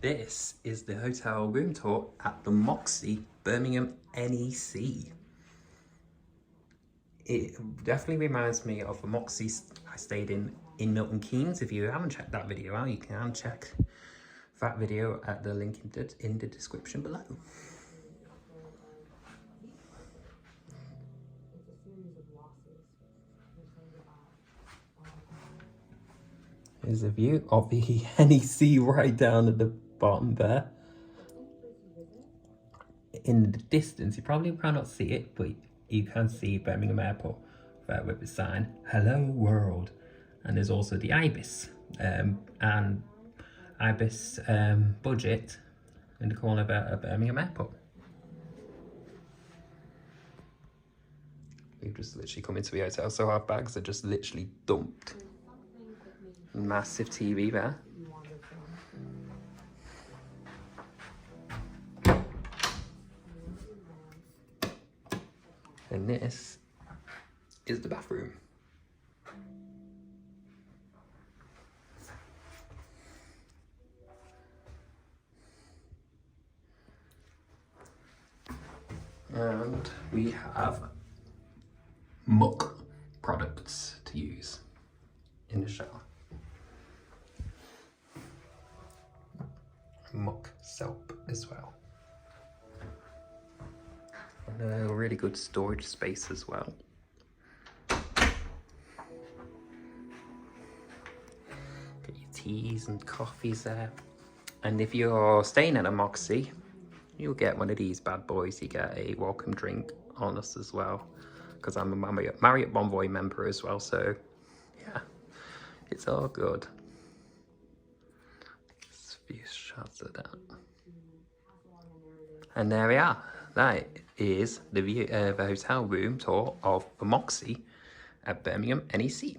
This is the hotel room tour at the Moxy, Birmingham NEC. It definitely reminds me of the Moxy I stayed in Milton Keynes. If you haven't checked that video out, you can check that video at the link in the description below. Here's a view of the NEC right down at the bottom there. In the distance, you probably cannot see it, but you can see Birmingham Airport there with the sign, Hello World. And there's also the Ibis and Ibis budget in the corner of Birmingham Airport. We've just literally come into the hotel, so our bags are just literally dumped. Massive TV there. And this is the bathroom. And we have muck products to use in the shower. Muck soap as well. And a really good storage space as well. Get your teas and coffees there. And if you're staying at a Moxy, you'll get one of these bad boys. You get a welcome drink on us as well, because I'm a Marriott Bonvoy member as well, so yeah, it's all good. Just a few shots of that. And there we are. That is the hotel room tour of the Moxy at Birmingham NEC.